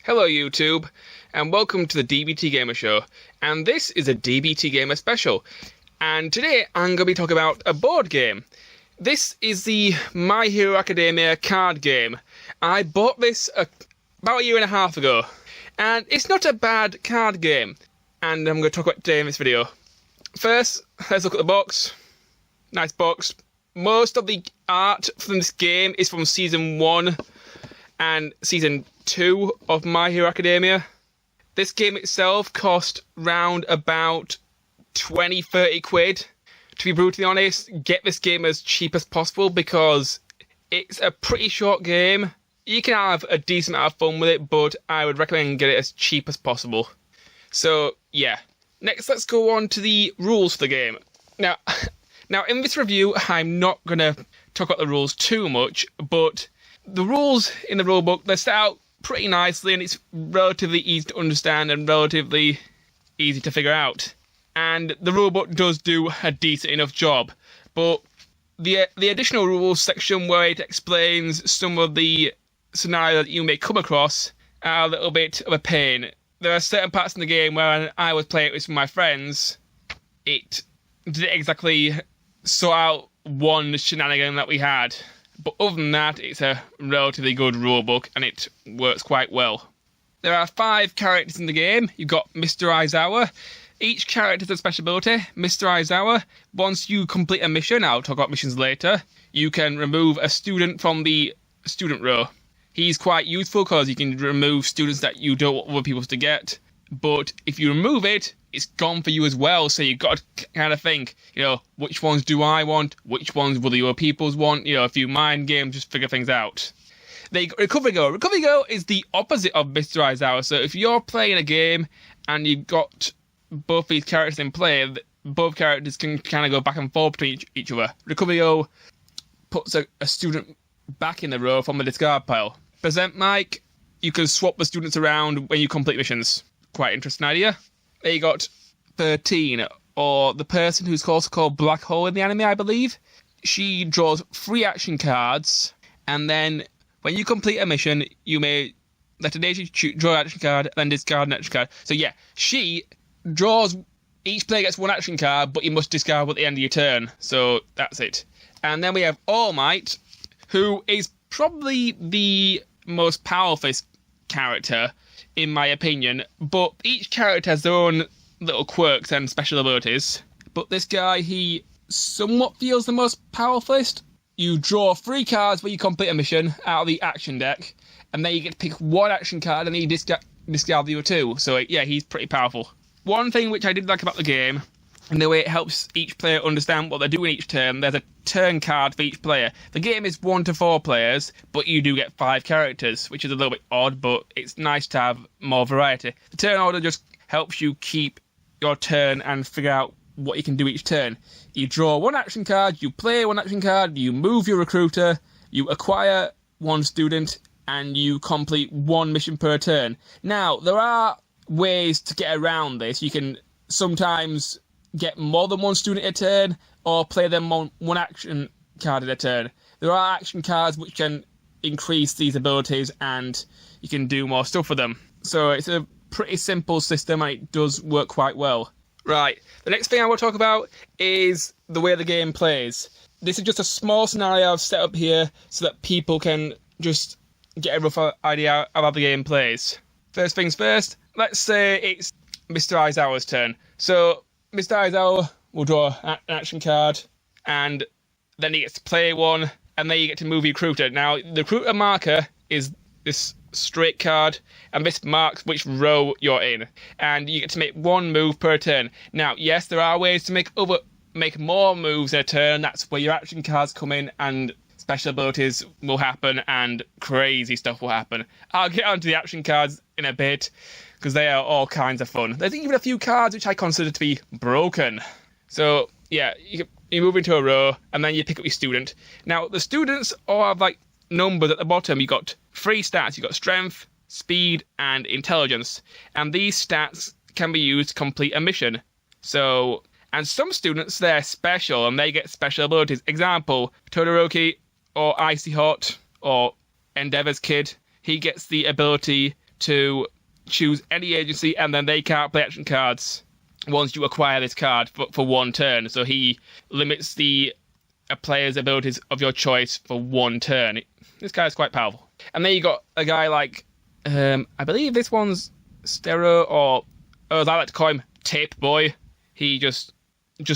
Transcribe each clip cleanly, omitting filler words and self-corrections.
Hello YouTube, and welcome to the DBTGamer show, and this is a DBTGamer special, and today I'm going to be talking about a board game. This is the My Hero Academia card game. I bought this about a year and a half ago, and it's not a bad card game, and I'm going to talk about it today in this video. First, let's look at the box. Nice box. Most of the art from this game is from Season 1 and Season 2 of My Hero Academia. This game itself cost round about 20-30 quid. To be brutally honest, get this game as cheap as possible because it's a pretty short game. You can have a decent amount of fun with it, but I would recommend get it as cheap as possible. So yeah, next let's go on to the rules for the game. Now in this review I'm not going to talk about the rules too much, but the rules in the rulebook, they're set out pretty nicely and it's relatively easy to understand and relatively easy to figure out. And the rulebook does do a decent enough job, but the additional rules section where it explains some of the scenarios that you may come across are a little bit of a pain. There are certain parts in the game where when I was playing it with my friends, it didn't exactly sort out one shenanigan that we had. But other than that, it's a relatively good rulebook and it works quite well. There are 5 characters in the game. You've got Mr. Aizawa. Each character has a special ability. Mr. Aizawa, once you complete a mission, I'll talk about missions later, you can remove a student from the student row. He's quite useful because you can remove students that you don't want other people to get. But if you remove it, it's gone for you as well. So you've got to kind of think, which ones do I want? Which ones will the other people's want? A few mind games, just figure things out. Then Recovery Go. Recovery Go is the opposite of Mr. Aizawa. So if you're playing a game and you've got both these characters in play, both characters can kind of go back and forth between each other. Recovery Go puts a student back in the row from the discard pile. Present Mike, you can swap the students around when you complete missions. Quite interesting idea. There you got 13, or the person who's also called Black Hole in the anime, I believe. She draws 3 action cards, and then when you complete a mission, you may let an agent draw an action card, and then discard an action card. So yeah, she draws, each player gets 1 action card, but you must discard at the end of your turn. So that's it. And then we have All Might, who is probably the most powerful character, in my opinion, but each character has their own little quirks and special abilities. But this guy, he somewhat feels the most powerful. You draw 3 cards when you complete a mission out of the action deck, and then you get to pick 1 action card and then you discard the other 2. So yeah, he's pretty powerful. One thing which I did like about the game, and the way it helps each player understand what they're doing each turn, there's a turn card for each player. The game is 1 to 4 players, but you do get 5 characters, which is a little bit odd, but it's nice to have more variety. The turn order just helps you keep your turn and figure out what you can do each turn. You draw 1 action card, you play 1 action card, you move your recruiter, you acquire 1 student, and you complete 1 mission per turn. Now, there are ways to get around this. You can sometimes get more than 1 student at a turn, or play them on 1 action card at a turn. There are action cards which can increase these abilities and you can do more stuff with them. So it's a pretty simple system and it does work quite well. Right, the next thing I want to talk about is the way the game plays. This is just a small scenario I've set up here so that people can just get a rough idea of how the game plays. First things first, let's say it's Mr. Aizawa's turn. So Mr. Aizawa will draw an action card, and then he gets to play 1, and then you get to move your recruiter. Now, the recruiter marker is this straight card, and this marks which row you're in, and you get to make 1 move per turn. Now, yes, there are ways to make more moves in a turn. That's where your action cards come in, and special abilities will happen, and crazy stuff will happen. I'll get onto the action cards in a bit, because they are all kinds of fun. There's even a few cards which I consider to be broken. So yeah, you move into a row and then you pick up your student. Now the students all have like numbers at the bottom. You got 3 stats. You got strength, speed, and intelligence. And these stats can be used to complete a mission. So, and some students, they're special and they get special abilities. Example, Todoroki or Icy Hot or Endeavor's kid. He gets the ability to choose any agency, and then they can't play action cards once you acquire this card for one turn. So he limits the player's abilities of your choice for one turn. This guy's quite powerful. And then you got a guy like, I believe this one's Stero, or as I like to call him, Tape Boy. He just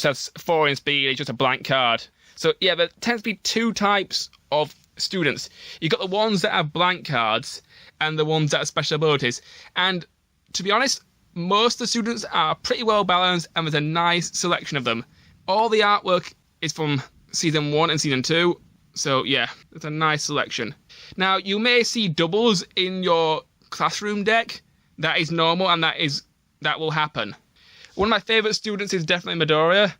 has 4 in speed. It's just a blank card. So yeah, there tends to be 2 types of students. You've got the ones that have blank cards and the ones that have special abilities. And to be honest, most of the students are pretty well balanced, and there's a nice selection of them. All the artwork is from Season 1 and Season 2, so yeah, it's a nice selection. Now, you may see doubles in your classroom deck. That is normal, and that will happen. One of my favourite students is definitely Midoriya,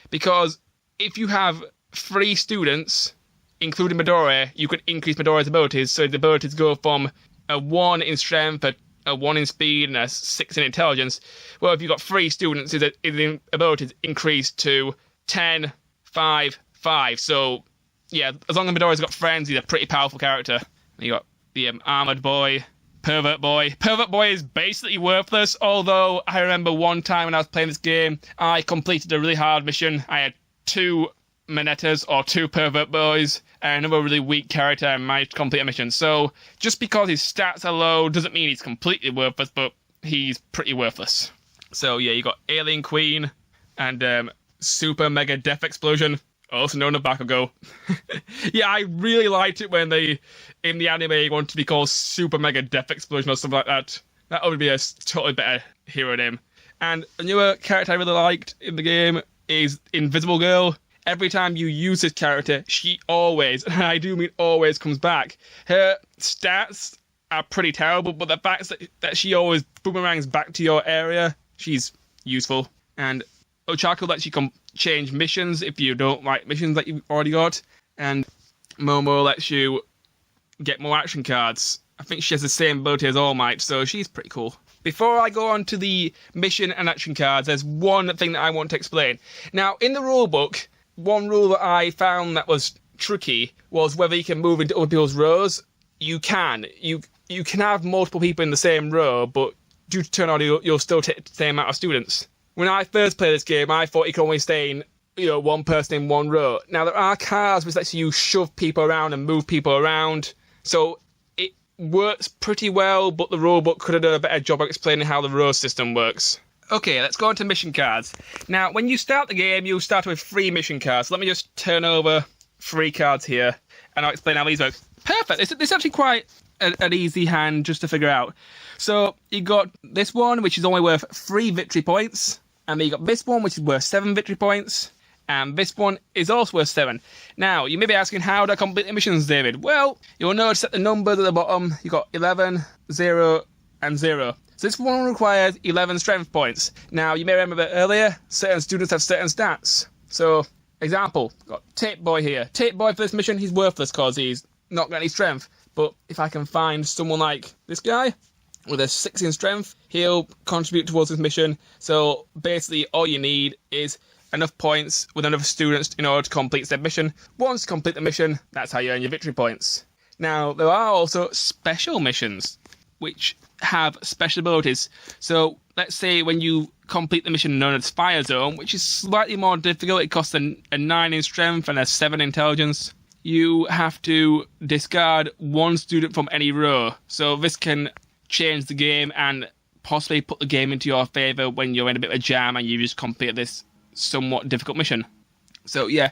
because if you have 3 students, including Midoriya, you could increase Midoriya's abilities, so the abilities go from a 1 in strength, a 1 in speed, and a 6 in intelligence. Well, if you've got 3 students, his abilities increase to 10, 5, 5. So, yeah, as long as Midoriya's got friends, he's a pretty powerful character. You got the Armored Boy, Pervert Boy. Pervert Boy is basically worthless, although I remember one time when I was playing this game, I completed a really hard mission. I had 2 Manettas, or 2 Pervert Boys, and another really weak character, and managed to complete a mission. So, just because his stats are low doesn't mean he's completely worthless, but he's pretty worthless. So yeah, you got Alien Queen, and Super Mega Death Explosion, also known as Bakugo. Yeah, I really liked it when they, in the anime, wanted to be called Super Mega Death Explosion or something like that. That would be a totally better hero name. And a newer character I really liked in the game is Invisible Girl. Every time you use this character, she always, and I do mean always, comes back. Her stats are pretty terrible, but the fact that she always boomerangs back to your area, she's useful. And Ochako lets you change missions if you don't like missions that you've already got. And Momo lets you get more action cards. I think she has the same ability as All Might, so she's pretty cool. Before I go on to the mission and action cards, there's one thing that I want to explain. Now, in the rulebook, one rule that I found that was tricky was whether you can move into other people's rows. You can. You can have multiple people in the same row, but due to turn order, you'll still take the same amount of students. When I first played this game, I thought you could only stay in, one person in one row. Now, there are cards which lets you shove people around and move people around, so it works pretty well, but the rulebook could have done a better job of explaining how the row system works. Okay, let's go on to mission cards. Now, when you start the game, you'll start with 3 mission cards. Let me just turn over 3 cards here, and I'll explain how these work. Perfect. It's actually quite an easy hand just to figure out. So, you got this one, which is only worth 3 victory points, and then you got this one, which is worth 7 victory points, and this one is also worth 7. Now, you may be asking, how do I complete the missions, David? Well, you'll notice that the numbers at the bottom, you got 11, 0, and 0. So this one requires 11 strength points. Now, you may remember that earlier, certain students have certain stats. So, example, got Tape Boy here. Tape Boy for this mission, he's worthless because he's not got any strength. But if I can find someone like this guy with a 6 in strength, he'll contribute towards this mission. So, basically, all you need is enough points with enough students in order to complete said mission. Once you complete the mission, that's how you earn your victory points. Now, there are also special missions, which have special abilities. So let's say when you complete the mission known as Fire Zone, which is slightly more difficult, it costs a 9 in strength and a 7 intelligence. You have to discard 1 student from any row. So this can change the game and possibly put the game into your favour when you're in a bit of a jam and you just complete this somewhat difficult mission. So yeah,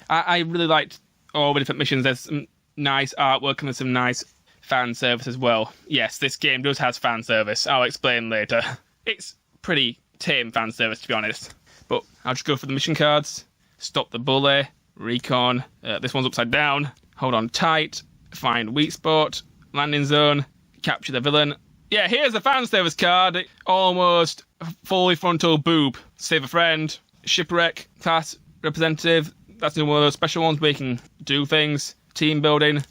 I really liked all the different missions. There's some nice artwork and there's some nice fan service as well. Yes, this game does have fan service. I'll explain later. It's pretty tame fan service, to be honest. But I'll just go for the mission cards. Stop the bully. Recon. This one's upside down. Hold on tight. Find weak spot. Landing zone. Capture the villain. Yeah, here's the fan service card. Almost fully frontal boob. Save a friend. Shipwreck. Class representative. That's one of those special ones where you can do things. Team building.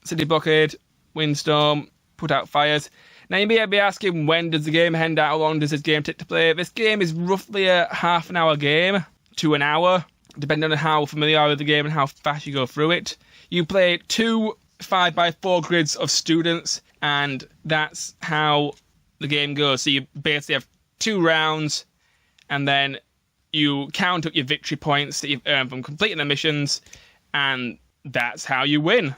City blockade. Windstorm, put out fires. Now you may be asking, when does the game end? How long does this game take to play? This game is roughly a half an hour game to an hour, depending on how familiar you are with the game and how fast you go through it. You play 2 5x4 grids of students, and that's how the game goes. So you basically have 2 rounds, and then you count up your victory points that you've earned from completing the missions, and that's how you win.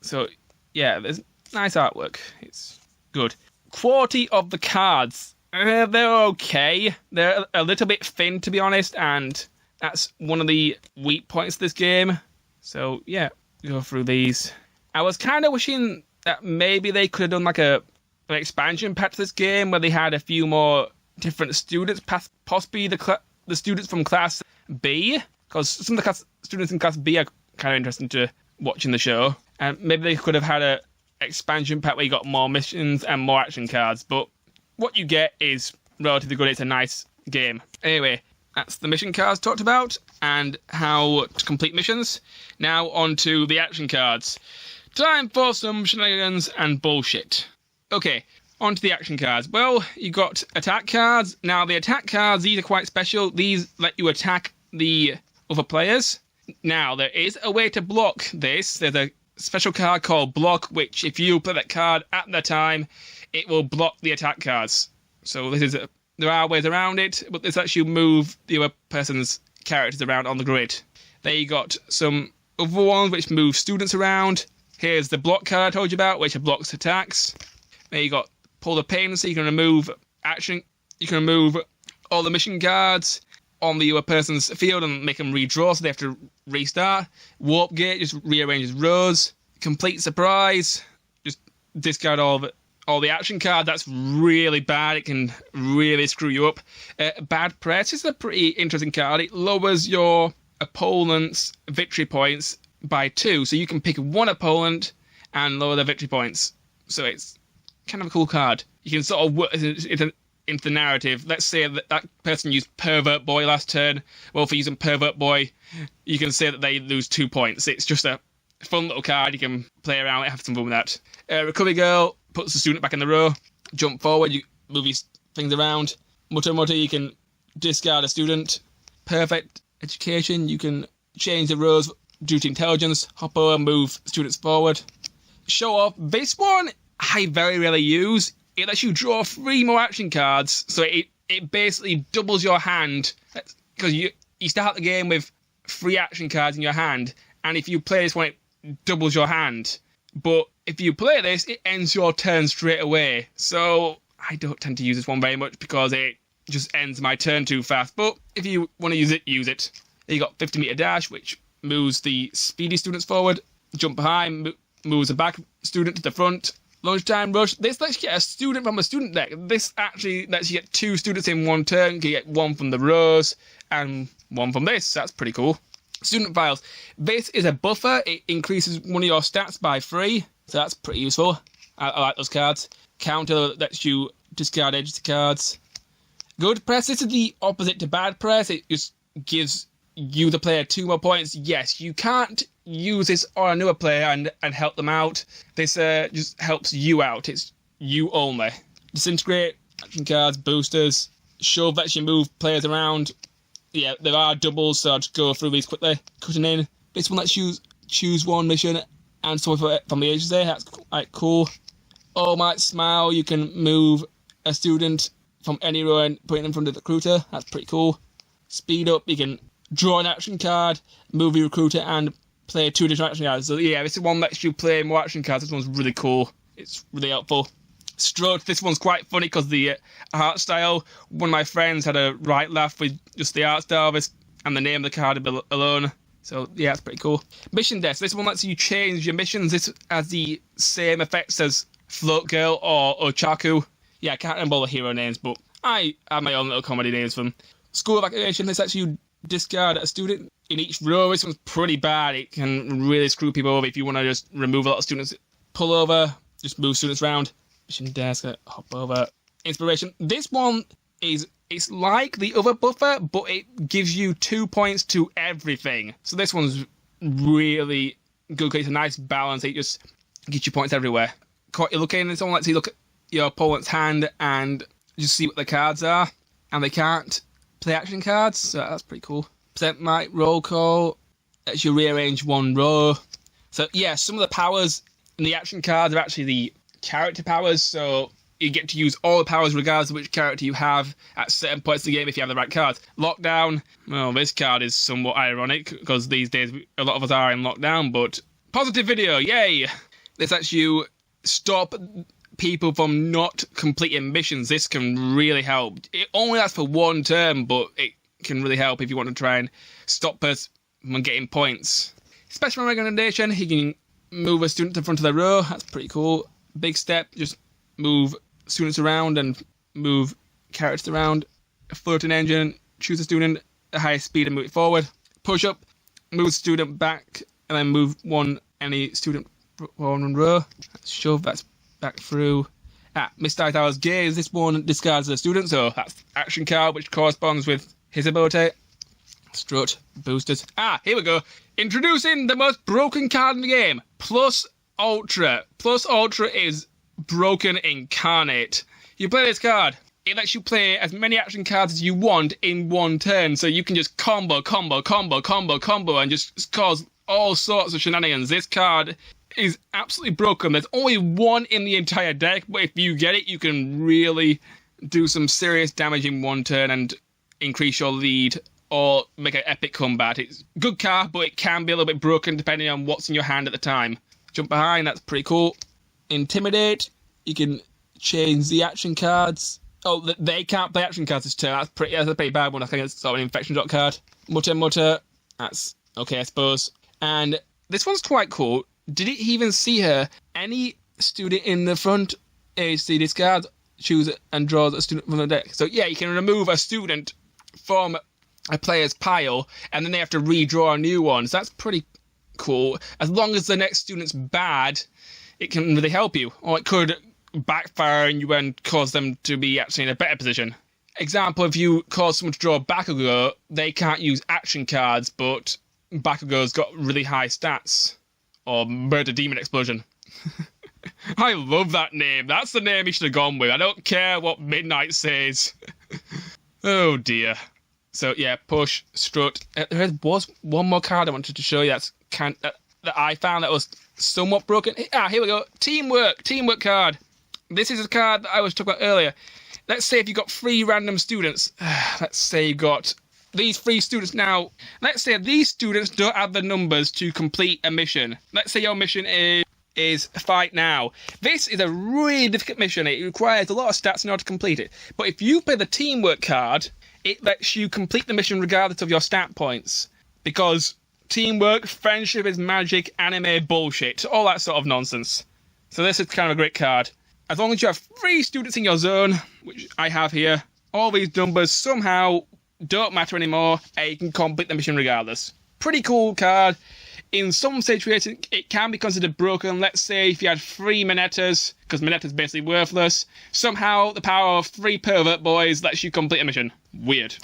So yeah, there's nice artwork. It's good. Quality of the cards. They're okay. They're a little bit thin, to be honest, and that's one of the weak points of this game. So yeah, go through these. I was kind of wishing that maybe they could have done like an expansion pack to this game where they had a few more different students, possibly the students from Class B, because some of the students in Class B are kind of interesting to watch in the show. And maybe they could have had a expansion pack where you got more missions and more action cards, but what you get is relatively good. It's a nice game. Anyway, that's the mission cards talked about and how to complete missions. Now on to the action cards. Time for some shenanigans and bullshit. Okay, on to the action cards. Well, you got attack cards. Now the attack cards, these are quite special. These let you attack the other players. Now there is a way to block this. There's a special card called block, which if you play that card at the time, it will block the attack cards. So there are ways around it, but this lets you move the other person's characters around on the grid. There you got some other ones which move students around. Here's the block card I told you about, which blocks attacks. There you got pull the pin, so you can remove action. You can remove all the mission cards on the other person's field and make them redraw, so they have to restart. Warp gate just rearranges rows. Complete surprise, just discard all the action card. That's really bad. It can really screw you up. Bad press is a pretty interesting card. It lowers your opponent's victory points by 2, so you can pick one opponent and lower their victory points. So it's kind of a cool card. You can sort of work into the narrative. Let's say that person used Pervert Boy last turn. Well, for using Pervert Boy, you can say that they lose 2 points. It's just a fun little card. You can play around it, have some fun with that. Recovery Girl puts the student back in the row. Jump forward, you move these things around. Mutter Mutter, you can discard a student. Perfect Education, you can change the rows due to intelligence. Hop over, move students forward. Show Off. This one I very rarely use. It lets you draw 3 more action cards, so it basically doubles your hand. Because you start the game with 3 action cards in your hand, and if you play this one, it doubles your hand. But if you play this, it ends your turn straight away. So I don't tend to use this one very much because it just ends my turn too fast. But if you want to use it, use it. You got 50-meter dash, which moves the speedy students forward. Jump behind, moves the back student to the front. Lunchtime rush. This lets you get a student from a student deck. This actually lets you get 2 students in one turn. You get 1 from the rows and 1 from this. That's pretty cool. Student files. This is a buffer. It increases one of your stats by 3. So that's pretty useful. I like those cards. Counter lets you discard agency cards. Good press. This is the opposite to bad press. It just gives you, the player, 2 more points. Yes, you can't use this on another player and help them out. This just helps you out. It's you only. Disintegrate, action cards, boosters. Shove lets you move players around. Yeah, there are doubles, so I'll just go through these quickly. Cutting in. This one lets you choose one mission and something from the agency. That's quite cool. All Might Smile, you can move a student from any row and put it in front of the recruiter. That's pretty cool. Speed Up, you can draw an action card, move your recruiter, and play 2 additional action cards. So yeah, this one lets you play more action cards. This one's really cool. It's really helpful. Stroke, this one's quite funny because the art style. One of my friends had a right laugh with just the art style of this and the name of the card alone. So yeah, it's pretty cool. Mission desk. This one lets you change your missions. This has the same effects as Float Girl or Ochaku. Yeah, I can't remember all the hero names, but I have my own little comedy names for them. School evacuation. This lets you discard a student in each row. This one's pretty bad. It can really screw people over if you want to just remove a lot of students. Pull over, just move students around. Mission desk, hop over. Inspiration. This one it's like the other buffer, but it gives you 2 points to everything. So this one's really good. It's a nice balance. It just gives you points everywhere. Caught you looking, and someone lets you look at your opponent's hand and just see what the cards are. And they can't play action cards, so that's pretty cool. Present Mic, roll call, lets you rearrange 1 row. So yeah, some of the powers in the action cards are actually the character powers, so you get to use all the powers regardless of which character you have at certain points of the game if you have the right cards. Lockdown, well, this card is somewhat ironic because these days a lot of us are in lockdown, but positive video, yay! This lets you stop people from not completing missions. This can really help. It only lasts for one turn, but it can really help if you want to try and stop person from getting points. Special recommendation, you can move a student to the front of the row. That's pretty cool. Big step, just move students around and move characters around. A floating engine, choose a student at highest speed and move it forward. Push up, move the student back, and then move any student one row. Shove, that's back through. Mr. Tower's gaze, this one discards the student, so that's action card which corresponds with his ability. Strut, boosters. Here we go. Introducing the most broken card in the game, Plus Ultra. Plus Ultra is broken incarnate. You play this card, it lets you play as many action cards as you want in one turn, so you can just combo and just cause all sorts of shenanigans. This card is absolutely broken. There's only one in the entire deck, but if you get it, you can really do some serious damage in one turn and increase your lead or make an epic combat. It's a good card, but it can be a little bit broken depending on what's in your hand at the time. Jump behind, that's pretty cool. Intimidate, you can change the action cards. Oh, they can't play action cards this turn. That's a pretty bad one. I think it's sort of an infection drop card. Mutter, that's okay, I suppose. And this one's quite cool. Did it even see her? Any student in the front AC discards, choose it, and draws a student from the deck. So yeah, you can remove a student from a player's pile, and then they have to redraw a new one. So that's pretty cool. As long as the next student's bad, it can really help you. Or it could backfire on you and cause them to be actually in a better position. Example, if you cause someone to draw Bakugo, they can't use action cards, but Bakugo's got really high stats. Or Murder Demon Explosion. I love that name. That's the name he should have gone with. I don't care what Midnight says. Oh dear. So yeah, push, strut. There was one more card I wanted to show you that I found that was somewhat broken. Here we go. Teamwork card. This is a card that I was talking about earlier. Let's say if you got 3 random students. Let's say you got these 3 students now. Let's say these students don't have the numbers to complete a mission. Let's say your mission is fight now. This is a really difficult mission. It requires a lot of stats in order to complete it. But if you play the teamwork card, it lets you complete the mission regardless of your stat points. Because teamwork, friendship is magic, anime bullshit, all that sort of nonsense. So this is kind of a great card. As long as you have 3 students in your zone, which I have here, all these numbers somehow don't matter anymore, and you can complete the mission regardless. Pretty cool card. In some situations, it can be considered broken. Let's say if you had 3 Minettas, because Minetta's basically worthless, somehow the power of 3 pervert boys lets you complete a mission. Weird.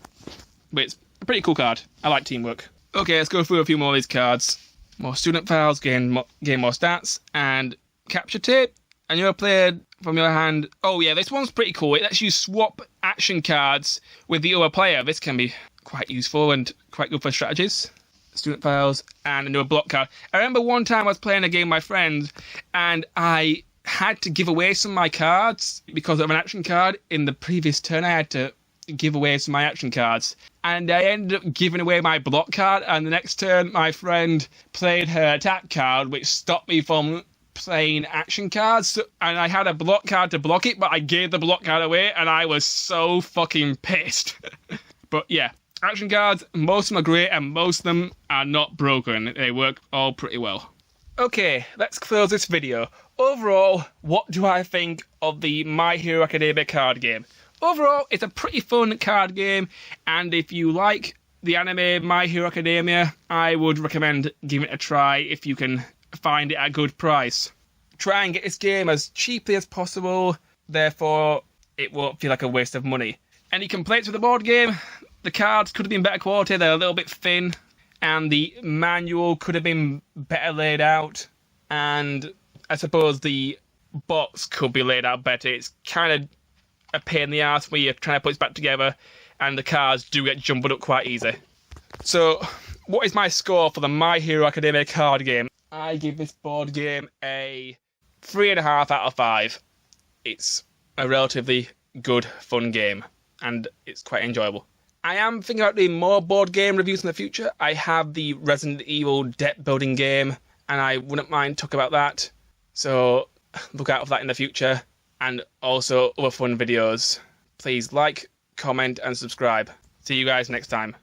But it's a pretty cool card. I like teamwork. Okay, let's go through a few more of these cards. More student files, gain more stats, and capture tape. And you're played from your hand. Oh yeah, this one's pretty cool. It lets you swap action cards with the other player. This can be quite useful and quite good for strategies. Student files and another block card. I remember one time I was playing a game with my friends and I had to give away some of my cards because of an action card. In the previous turn I had to give away some of my action cards and I ended up giving away my block card, and the next turn my friend played her attack card, which stopped me from playing action cards, and I had a block card to block it, but I gave the block card away and I was so fucking pissed. But yeah, action cards, most of them are great and most of them are not broken. They work all pretty well. Okay, let's close this video. Overall, what do I think of the My Hero Academia card game? Overall, it's a pretty fun card game, and if you like the anime My Hero Academia, I would recommend giving it a try if you can find it at a good price. Try and get this game as cheaply as possible, therefore it won't feel like a waste of money. Any complaints with the board game? The cards could have been better quality, they're a little bit thin, and the manual could have been better laid out, and I suppose the box could be laid out better. It's kind of a pain in the ass when you're trying to put it back together, and the cards do get jumbled up quite easy. So, what is my score for the My Hero Academia card game? I give this board game a 3.5 out of 5. It's a relatively good, fun game, and it's quite enjoyable. I am thinking about doing more board game reviews in the future. I have the Resident Evil deck building game, and I wouldn't mind talking about that. So look out for that in the future, and also other fun videos. Please like, comment, and subscribe. See you guys next time.